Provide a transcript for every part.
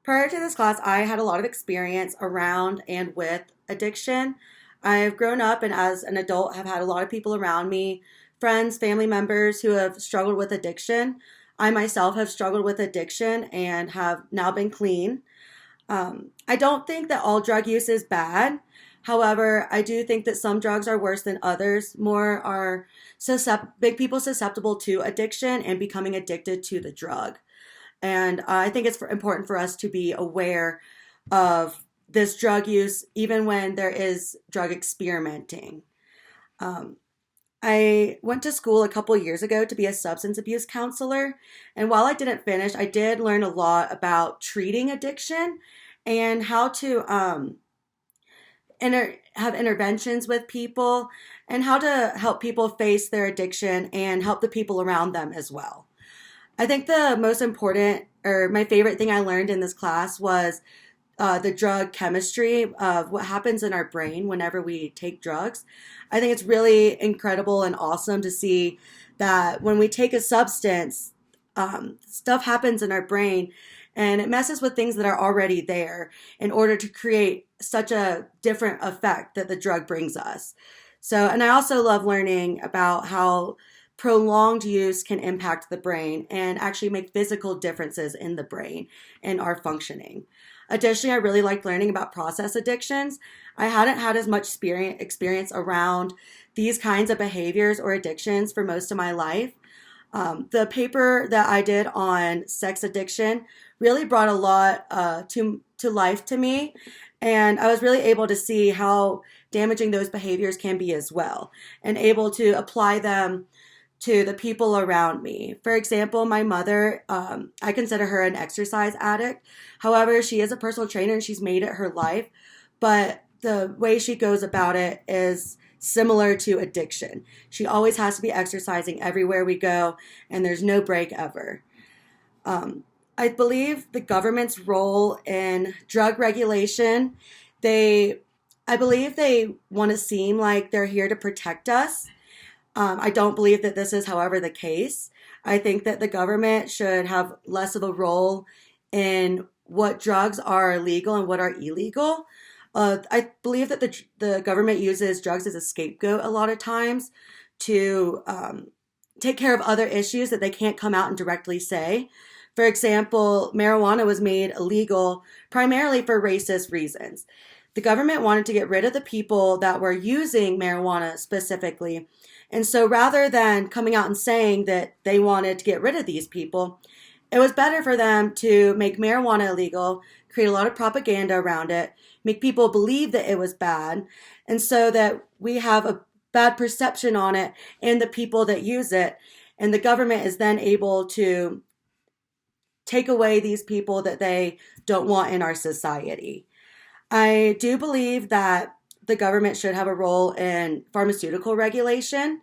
Prior to this class, I had a lot of experience around and with addiction. I've grown up and as an adult have had a lot of people around me, friends, family members who have struggled with addiction. I myself have struggled with addiction and have now been clean. I don't think that all drug use is bad. However, I do think that some drugs are worse than others. More are big people susceptible to addiction and becoming addicted to the drug. And I think it's important for us to be aware of this drug use, even when there is drug experimenting. Um, I went to school a couple years ago to be a substance abuse counselor. And while I didn't finish, I did learn a lot about treating addiction and how to have interventions with people and how to help people face their addiction and help the people around them as well. I think the most important or my favorite thing I learned in this class was the drug chemistry of what happens in our brain whenever we take drugs. I think it's really incredible and awesome to see that when we take a substance, stuff happens in our brain and it messes with things that are already there in order to create such a different effect that the drug brings us. So, and I also love learning about how prolonged use can impact the brain and actually make physical differences in the brain and our functioning. Additionally, I really liked learning about process addictions. I hadn't had as much experience around these kinds of behaviors or addictions for most of my life. The paper that I did on sex addiction really brought a lot to life to me, and I was really able to see how damaging those behaviors can be as well, and able to apply them to the people around me. For example, my mother, I consider her an exercise addict. However, she is a personal trainer and she's made it her life, but the way she goes about it is similar to addiction. She always has to be exercising everywhere we go, and there's no break ever. I believe the government's role in drug regulation, I believe they want to seem like they're here to protect us. I don't believe that this is, however, the case. I think that the government should have less of a role in what drugs are legal and what are illegal. I believe that the government uses drugs as a scapegoat a lot of times to take care of other issues that they can't come out and directly say. For example, marijuana was made illegal primarily for racist reasons. The government wanted to get rid of the people that were using marijuana specifically. And so rather than coming out and saying that they wanted to get rid of these people, it was better for them to make marijuana illegal, create a lot of propaganda around it, make people believe that it was bad, and so that we have a bad perception on it and the people that use it. And the government is then able to take away these people that they don't want in our society. I do believe that the government should have a role in pharmaceutical regulation.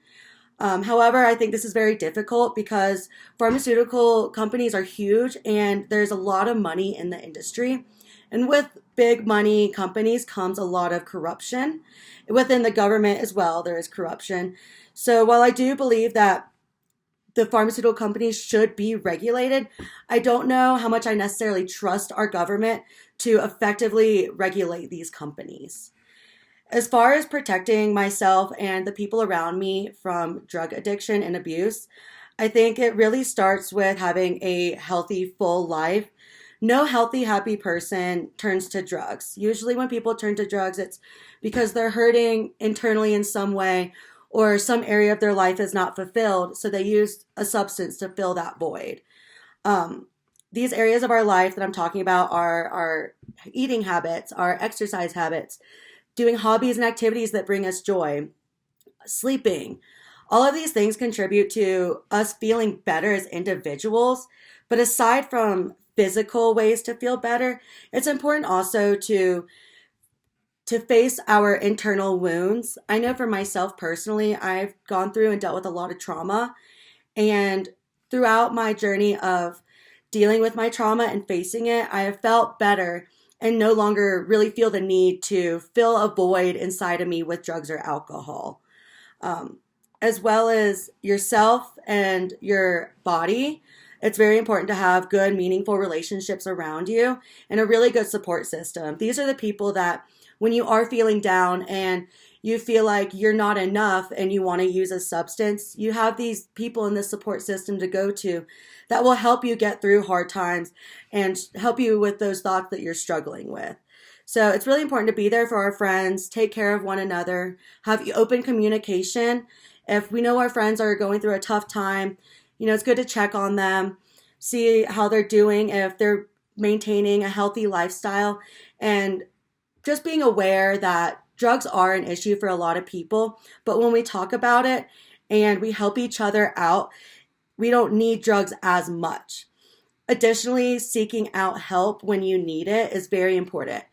However, I think this is very difficult because pharmaceutical companies are huge and there's a lot of money in the industry. And with big money companies comes a lot of corruption. Within the government as well, there is corruption. So while I do believe that the pharmaceutical companies should be regulated, I don't know how much I necessarily trust our government to effectively regulate these companies. As far as protecting myself and the people around me from drug addiction and abuse, I think it really starts with having a healthy, full life. No healthy, happy person turns to drugs. Usually when people turn to drugs, it's because they're hurting internally in some way or some area of their life is not fulfilled, so they use a substance to fill that void. These areas of our life that I'm talking about are our eating habits, our exercise habits, doing hobbies and activities that bring us joy, sleeping. All of these things contribute to us feeling better as individuals. But aside from physical ways to feel better, it's important also to face our internal wounds. I know for myself personally, I've gone through and dealt with a lot of trauma. And throughout my journey of dealing with my trauma and facing it, I have felt better and no longer really feel the need to fill a void inside of me with drugs or alcohol. As well as yourself and your body. It's very important to have good, meaningful relationships around you and a really good support system. These are the people that, when you are feeling down and you feel like you're not enough and you want to use a substance, you have these people in this support system to go to that will help you get through hard times and help you with those thoughts that you're struggling with. So it's really important to be there for our friends, take care of one another, have open communication. If we know our friends are going through a tough time, it's good to check on them, see how they're doing, if they're maintaining a healthy lifestyle, and just being aware that drugs are an issue for a lot of people. But when we talk about it and we help each other out, we don't need drugs as much. Additionally, seeking out help when you need it is very important.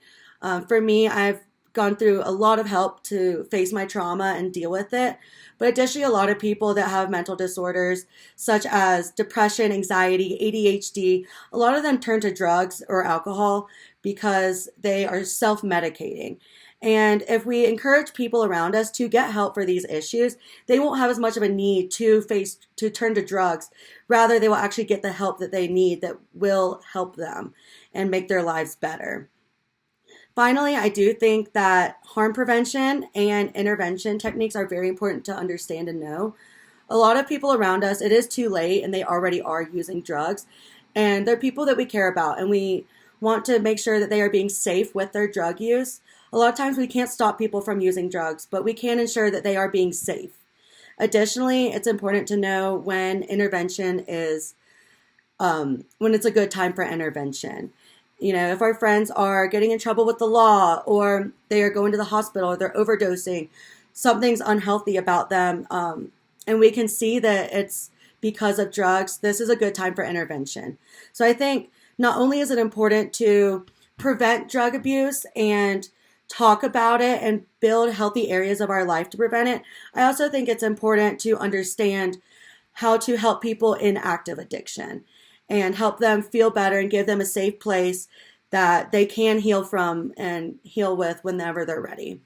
For me, I've gone through a lot of help to face my trauma and deal with it. But additionally, a lot of people that have mental disorders, such as depression, anxiety, ADHD, a lot of them turn to drugs or alcohol because they are self-medicating. And if we encourage people around us to get help for these issues, they won't have as much of a need to turn to drugs. Rather, they will actually get the help that they need that will help them and make their lives better. Finally, I do think that harm prevention and intervention techniques are very important to understand and know. A lot of people around us, it is too late and they already are using drugs. And they're people that we care about and we want to make sure that they are being safe with their drug use. A lot of times we can't stop people from using drugs, but we can ensure that they are being safe. Additionally, it's important to know when when it's a good time for intervention. If our friends are getting in trouble with the law or they are going to the hospital or they're overdosing, something's unhealthy about them, and we can see that it's because of drugs, this is a good time for intervention. So I think not only is it important to prevent drug abuse and talk about it and build healthy areas of our life to prevent it, I also think it's important to understand how to help people in active addiction and help them feel better and give them a safe place that they can heal from and heal with whenever they're ready.